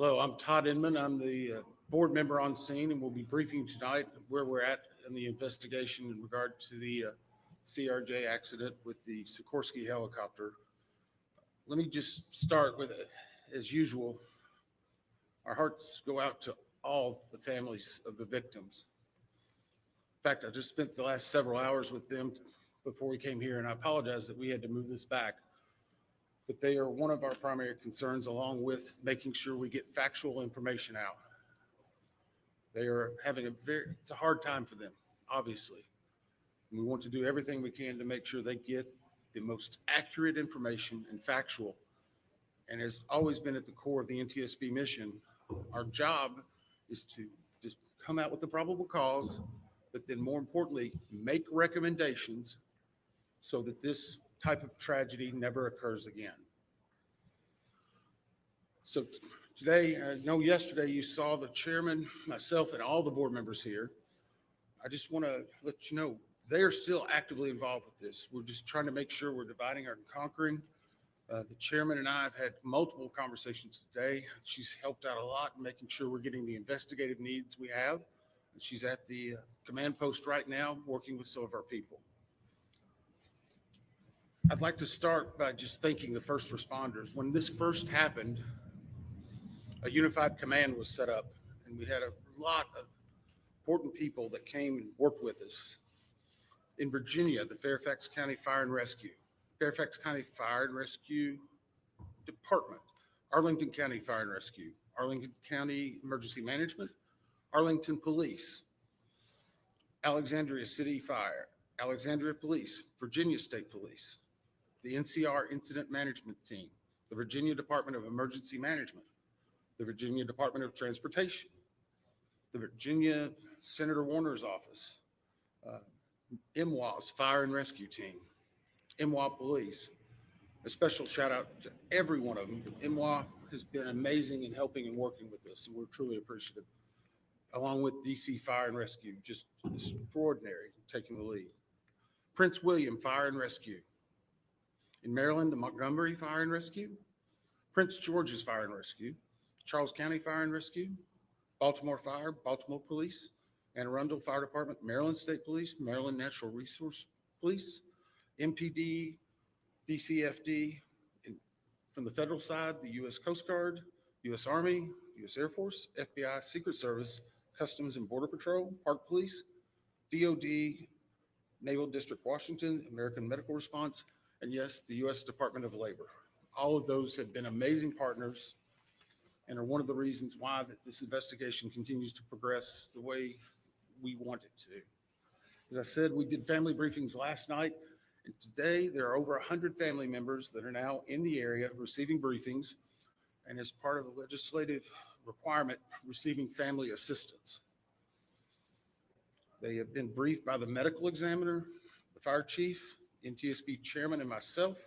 Hello, I'm Todd Inman. I'm the board member on scene, and we'll be briefing tonight where we're at in the investigation in regard to the CRJ accident with the Sikorsky helicopter. Let me just start with, as usual, our hearts go out to all the families of the victims. In fact, I just spent the last several hours with them before we came here, and I apologize that we had to move this back. But they are one of our primary concerns, along with making sure we get factual information out. They are having it's a hard time for them, obviously. And we want to do everything we can to make sure they get the most accurate information and factual. And has always been at the core of the NTSB mission. Our job is to just come out with the probable cause, but then more importantly, make recommendations so that this type of tragedy never occurs again. So today, I know yesterday you saw the chairman, myself, and all the board members here. I just want to let you know they are still actively involved with this. We're just trying to make sure we're dividing and conquering. The chairman and I have had multiple conversations today. She's helped out a lot in making sure we're getting the investigative needs we have. And she's at the command post right now working with some of our people. I'd like to start by just thanking the first responders. When this first happened, a unified command was set up, and we had a lot of important people that came and worked with us. In Virginia, the Fairfax County Fire and Rescue, Fairfax County Fire and Rescue Department, Arlington County Fire and Rescue, Arlington County Emergency Management, Arlington Police, Alexandria City Fire, Alexandria Police, Virginia State Police, the NCR Incident Management Team, the Virginia Department of Emergency Management, the Virginia Department of Transportation, the Virginia Senator Warner's office, MWA's Fire and Rescue Team, MWA Police. A special shout out to every one of them. MWA has been amazing in helping and working with us, and we're truly appreciative. Along with DC Fire and Rescue, just extraordinary, taking the lead. Prince William Fire and Rescue. In Maryland, the Montgomery Fire and Rescue, Prince George's Fire and Rescue, Charles County Fire and Rescue, Baltimore Fire, Baltimore Police, Anne Arundel Fire Department, Maryland State Police, Maryland Natural Resource Police, MPD, DCFD, from the federal side, the U.S. Coast Guard, U.S. Army, U.S. Air Force, FBI, Secret Service, Customs and Border Patrol, Park Police, DOD, Naval District Washington, American Medical Response, and yes, the U.S. Department of Labor. All of those have been amazing partners and are one of the reasons why that this investigation continues to progress the way we want it to. As I said, we did family briefings last night, and today there are over 100 family members that are now in the area receiving briefings, and as part of the legislative requirement, receiving family assistance. They have been briefed by the medical examiner, the fire chief, NTSB chairman, and myself,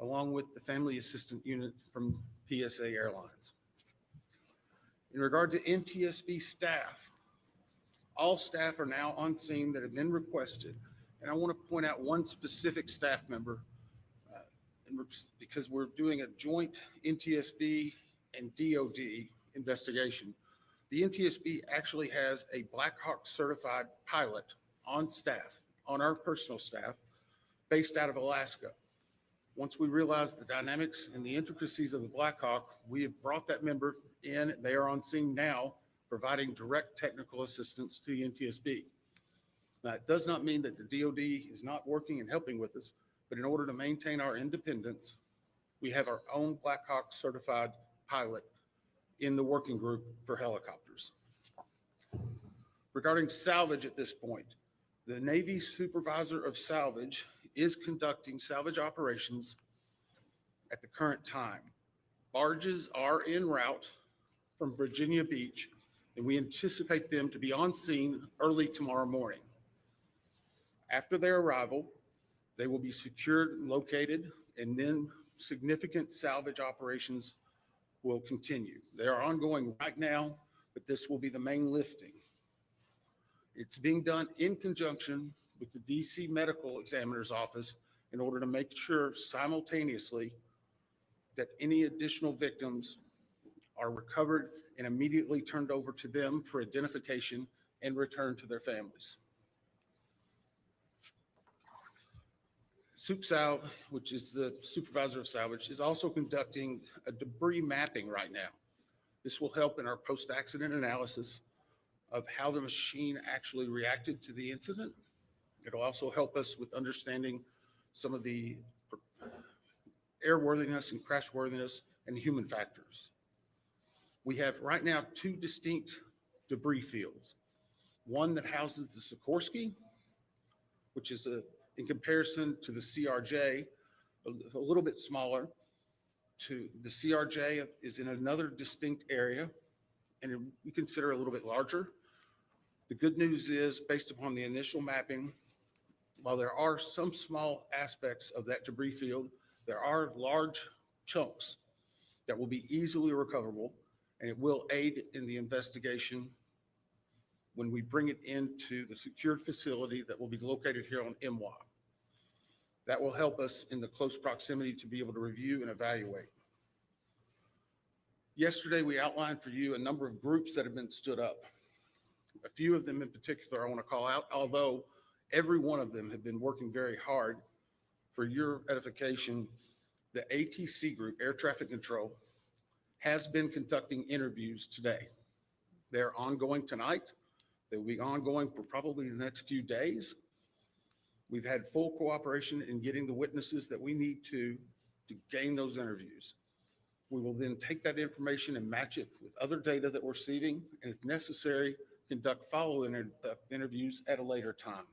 along with the family assistant unit from PSA Airlines. In regard to NTSB staff, all staff are now on scene that have been requested. And I want to point out one specific staff member because we're doing a joint NTSB and DOD investigation. The NTSB actually has a Black Hawk certified pilot on staff, on our personal staff, based out of Alaska. Once we realized the dynamics and the intricacies of the Black Hawk, we have brought that member in. They are on scene now, providing direct technical assistance to the NTSB. Now, it does not mean that the DOD is not working and helping with us, but in order to maintain our independence, we have our own Black Hawk certified pilot in the working group for helicopters. Regarding salvage at this point, the Navy Supervisor of Salvage is conducting salvage operations at the current time. Barges are en route from Virginia Beach, and we anticipate them to be on scene early tomorrow morning. After their arrival, they will be secured and located, and then significant salvage operations will continue. They are ongoing right now, but this will be the main lifting. It's being done in conjunction with the DC Medical Examiner's Office in order to make sure simultaneously that any additional victims are recovered and immediately turned over to them for identification and returned to their families. SupSal, which is the supervisor of salvage, is also conducting a debris mapping right now. This will help in our post-accident analysis of how the machine actually reacted to the incident. It'll also help us with understanding some of the airworthiness and crashworthiness and human factors. We have right now two distinct debris fields. One that houses the Sikorsky, which is in comparison to the CRJ, a little bit smaller. The CRJ is in another distinct area, and we consider a little bit larger. The good news is, based upon the initial mapping, while there are some small aspects of that debris field, there are large chunks that will be easily recoverable, and it will aid in the investigation when we bring it into the secured facility that will be located here on MWA. That will help us in the close proximity to be able to review and evaluate. Yesterday, we outlined for you a number of groups that have been stood up. A few of them in particular I want to call out, although every one of them have been working very hard. For your edification, the ATC group, Air Traffic Control, has been conducting interviews today. They're ongoing tonight. They will be ongoing for probably the next few days. We've had full cooperation in getting the witnesses that we need to gain those interviews. We will then take that information and match it with other data that we're receiving, and if necessary, conduct follow-up interviews at a later time.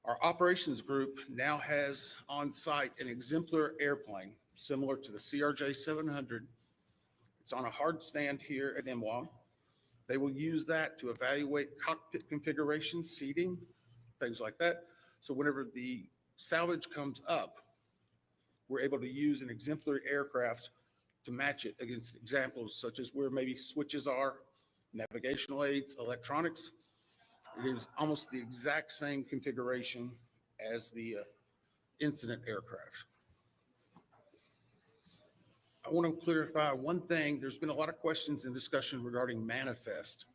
Our operations group now has on site an exemplar airplane similar to the CRJ 700. It's on a hard stand here at MWA. They will use that to evaluate cockpit configuration, seating, things like that. So whenever the salvage comes up, we're able to use an exemplary aircraft to match it against examples such as where maybe switches are, navigational aids, electronics. It is almost the exact same configuration as the incident aircraft. I want to clarify one thing. There's been a lot of questions and discussion regarding manifest.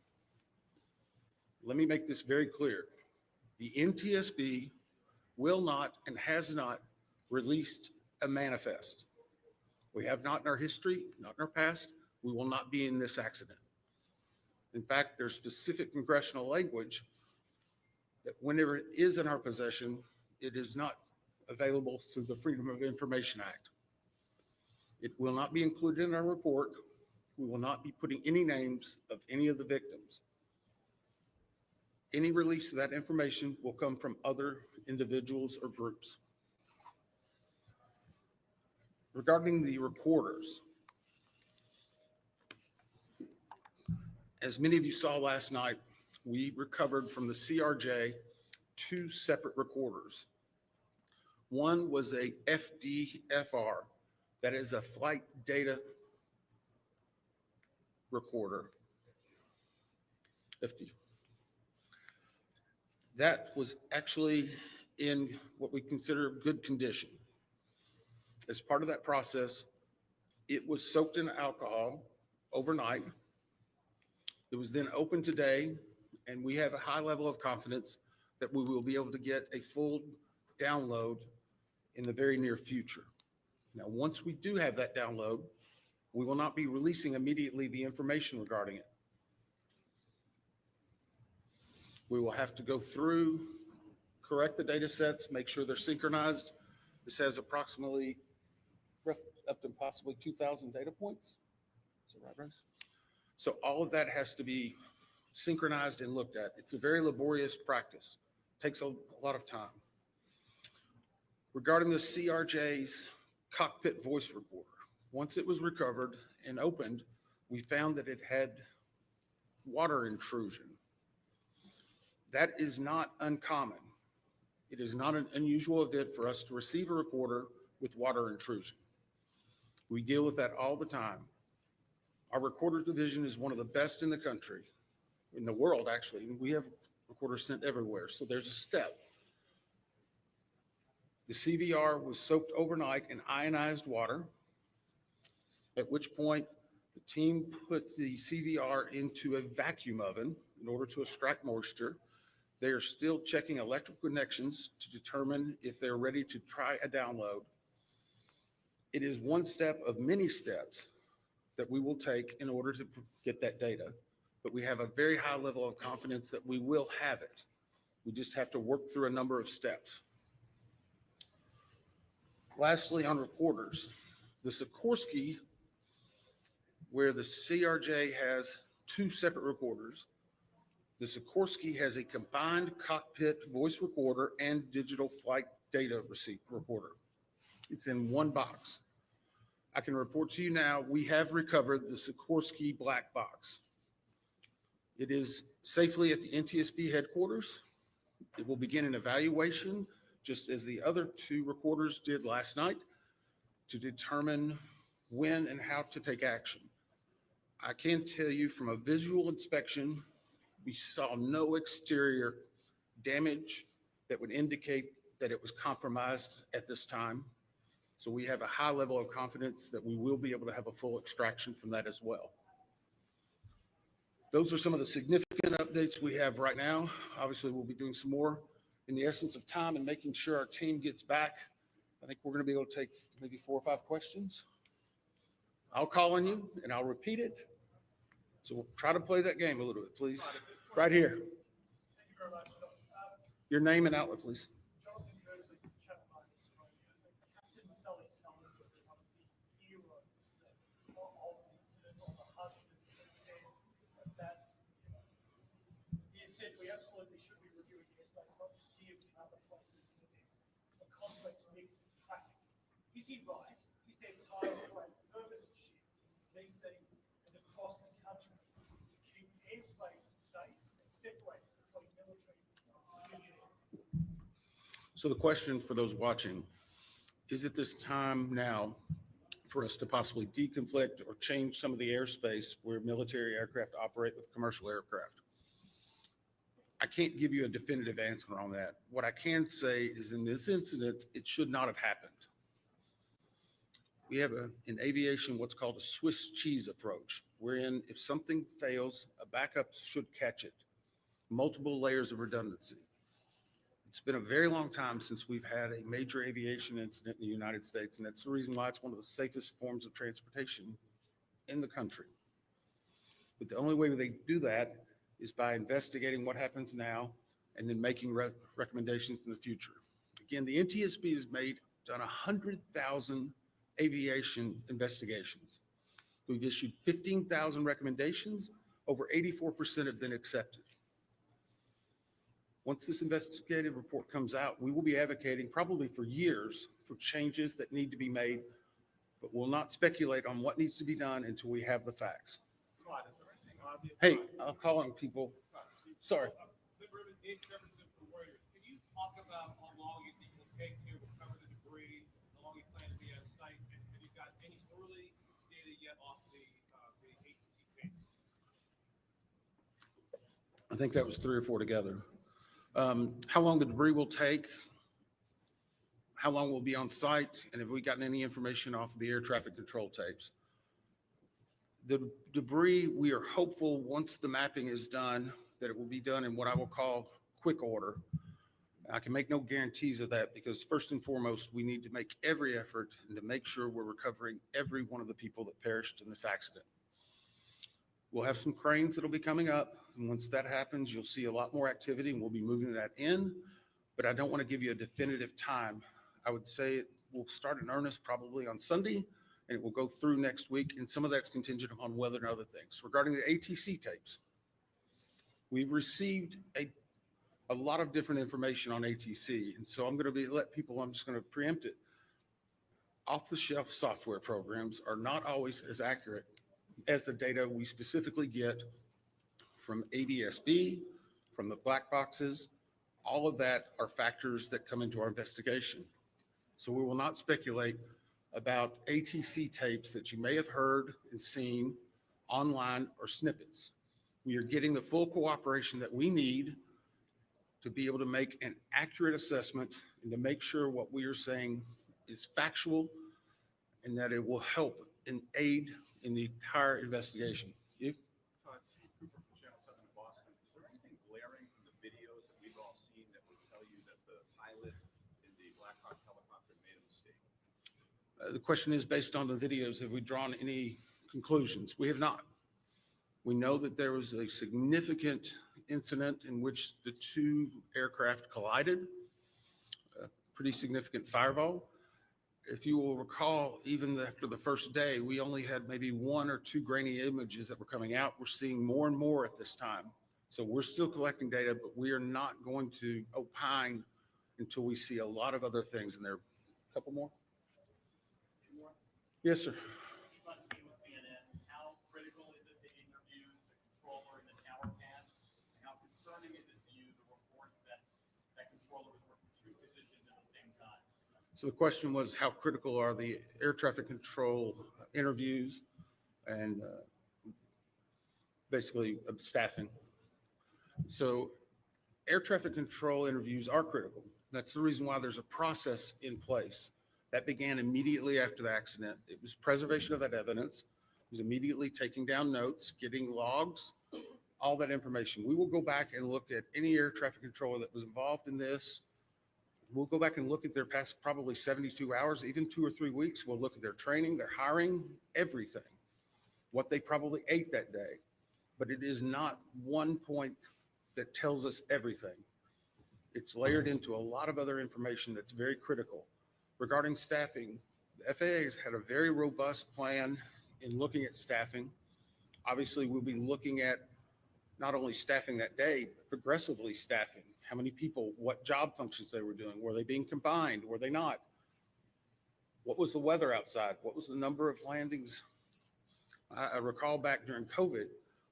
Let me make this very clear. The NTSB will not and has not released a manifest. We have not in our history, not in our past. We will not be in this accident. In fact, there's specific congressional language that whenever it is in our possession, it is not available through the Freedom of Information Act. It will not be included in our report. We will not be putting any names of any of the victims. Any release of that information will come from other individuals or groups. Regarding the recorders, as many of you saw last night, we recovered from the CRJ 2 separate recorders. One was a FDFR, that is a flight data recorder. FD. That was actually in what we consider good condition. As part of that process, it was soaked in alcohol overnight. It was then opened today, and we have a high level of confidence that we will be able to get a full download in the very near future. Now, once we do have that download, we will not be releasing immediately the information regarding it. We will have to go through, correct the data sets, make sure they're synchronized. This has approximately up to possibly 2,000 data points. Is that right, Bryce? So all of that has to be synchronized and looked at. It's a very laborious practice. It takes a lot of time. Regarding the CRJ's cockpit voice recorder, once it was recovered and opened, we found that it had water intrusion. That is not uncommon. It is not an unusual event for us to receive a recorder with water intrusion. We deal with that all the time. Our recorder division is one of the best in the country, in the world actually. We have recorders sent everywhere, so there's a step. The CVR was soaked overnight in ionized water. at which point the team put the CVR into a vacuum oven in order to extract moisture. They are still checking electrical connections to determine if they're ready to try a download. It is one step of many steps that we will take in order to get that data, but we have a very high level of confidence that we will have it. We just have to work through a number of steps. Lastly, on recorders, the Sikorsky, where the CRJ has two separate recorders, the Sikorsky has a combined cockpit voice recorder and digital flight data receipt recorder. It's in one box. I can report to you now, we have recovered the Sikorsky black box. It is safely at the NTSB headquarters. It will begin an evaluation, just as the other two recorders did last night, to determine when and how to take action. I can tell you from a visual inspection, we saw no exterior damage that would indicate that it was compromised at this time. So we have a high level of confidence that we will be able to have a full extraction from that as well. Those are some of the significant updates we have right now. Obviously, we'll be doing some more in the essence of time and making sure our team gets back. I think we're going to be able to take maybe 4 or 5 questions. I'll call on you and I'll repeat it. So we'll try to play that game a little bit, please. Right here. Thank you very much. Your name and outlet, please. Jonathan Kersley, Channel 9 Australia. Captain Sully Sullivan was one of the heroes of the incident on the Hudson that he said we absolutely should be reviewing airspace, not just here, but in other places with this, a complex mix of traffic. Is he right? Is there time for a permanent shift in DC and across the country to keep airspace safe and separate between military and civilian air? So the question for those watching, is it this time now for us to possibly deconflict or change some of the airspace where military aircraft operate with commercial aircraft? I can't give you a definitive answer on that. What I can say is in this incident, it should not have happened. We have in aviation what's called a Swiss cheese approach, wherein if something fails, a backup should catch it. Multiple layers of redundancy. It's been a very long time since we've had a major aviation incident in the United States, and that's the reason why it's one of the safest forms of transportation in the country. But the only way they do that is by investigating what happens now and then making recommendations in the future. Again, the NTSB has done 100,000 aviation investigations. We've issued 15,000 recommendations. Over 84% have been accepted. Once this investigative report comes out, we will be advocating probably for years for changes that need to be made, but we'll not speculate on what needs to be done until we have the facts. Hey, I'll call on people. Sorry. Can you talk about how long you think it will take to recover the debris, how long you plan to be on site, and have you got any early data yet off the ATC tapes? I think that was 3 or 4 together. How long the debris will take, how long we'll be on site, and have we gotten any information off of the air traffic control tapes? The debris, we are hopeful once the mapping is done, that it will be done in what I will call quick order. I can make no guarantees of that because first and foremost, we need to make every effort and to make sure we're recovering every one of the people that perished in this accident. We'll have some cranes that'll be coming up, and once that happens, you'll see a lot more activity and we'll be moving that in, but I don't want to give you a definitive time. I would say it will start in earnest probably on Sunday, and it will go through next week, and some of that's contingent upon weather and other things. Regarding the ATC tapes, we've received a lot of different information on ATC, and so I'm just going to preempt it. Off-the-shelf software programs are not always as accurate as the data we specifically get from ADSB, from the black boxes. All of that are factors that come into our investigation. So we will not speculate about ATC tapes that you may have heard and seen online or snippets. We are getting the full cooperation that we need to be able to make an accurate assessment and to make sure what we are saying is factual and that it will help and aid in the entire investigation. You? Chief Cooper from Channel 7 in Boston. Is there anything glaring from the videos that we've all seen that would tell you that the pilot in the Black Hawk helicopter made a mistake? The question is, based on the videos, have we drawn any conclusions? We have not. We know that there was a significant incident in which the two aircraft collided, a pretty significant fireball. If you will recall, even after the first day, we only had maybe 1 or 2 grainy images that were coming out. We're seeing more and more at this time. So we're still collecting data, but we are not going to opine until we see a lot of other things in there. A couple more? Yes, sir. On CNN, how critical is it to interview the controller in the tower pad? And how concerning is it to you, the reports that that controller was working 2 positions at the same time? So the question was, how critical are the air traffic control interviews and basically staffing? So air traffic control interviews are critical. That's the reason why there's a process in place. That began immediately after the accident. It was preservation of that evidence. It was immediately taking down notes, getting logs, all that information. We will go back and look at any air traffic controller that was involved in this. We'll go back and look at their past probably 72 hours, even 2 or 3 weeks. We'll look at their training, their hiring, everything, what they probably ate that day. But it is not one point that tells us everything. It's layered into a lot of other information that's very critical. Regarding staffing, the FAA has had a very robust plan in looking at staffing. Obviously, we'll be looking at not only staffing that day, but progressively staffing. How many people, what job functions they were doing. Were they being combined? Were they not? What was the weather outside? What was the number of landings? I recall back during COVID,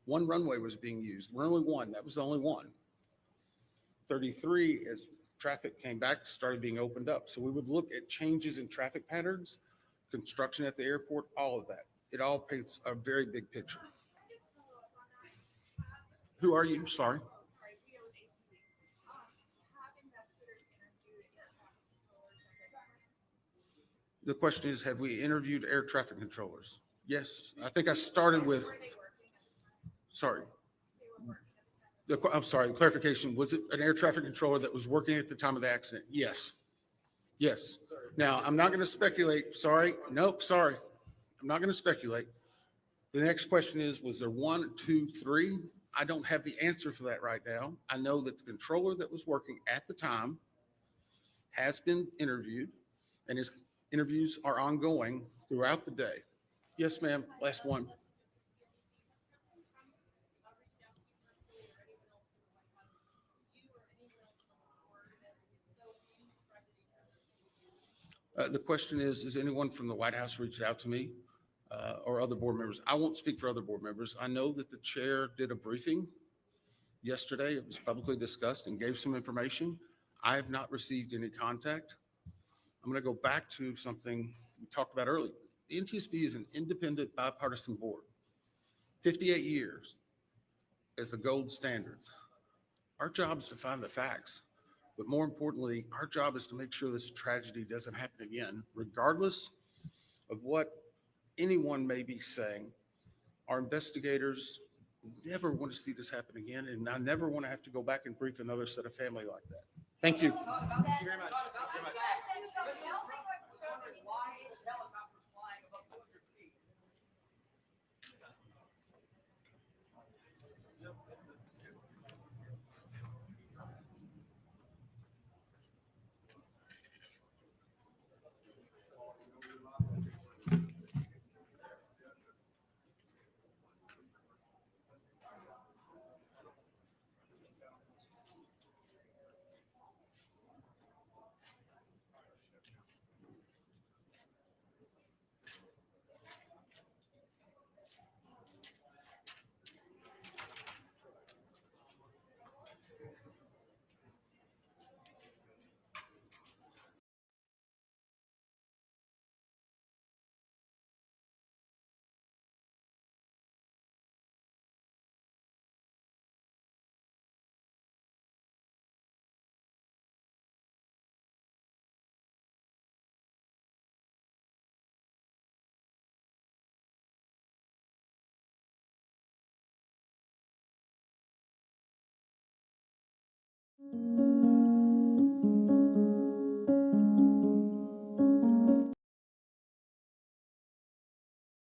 1 runway was being used. Runway 1, that was the only one. 33, as traffic came back, started being opened up. So we would look at changes in traffic patterns, construction at the airport, all of that. It all paints a very big picture. Who are you? Sorry. The question is, have we interviewed air traffic controllers? Yes. I think I started with, sorry. I'm sorry, the clarification, was it an air traffic controller that was working at the time of the accident? Yes. Yes. Now, I'm not going to speculate. Sorry. Nope. Sorry. I'm not going to speculate. The next question is, was there 1, 2, 3? I don't have the answer for that right now. I know that the controller that was working at the time has been interviewed, and his interviews are ongoing throughout the day. Yes, ma'am. Last one. The question is anyone from the White House reached out to me or other board members? I won't speak for other board members. I know that the chair did a briefing yesterday. It was publicly discussed and gave some information. I have not received any contact. I'm going to go back to something we talked about earlier. The NTSB is an independent bipartisan board, 58 years as the gold standard. Our job is to find the facts. But more importantly, our job is to make sure this tragedy doesn't happen again, regardless of what anyone may be saying. Our investigators never want to see this happen again, and I never want to have to go back and brief another set of family like that. Thank you. Thank you very much.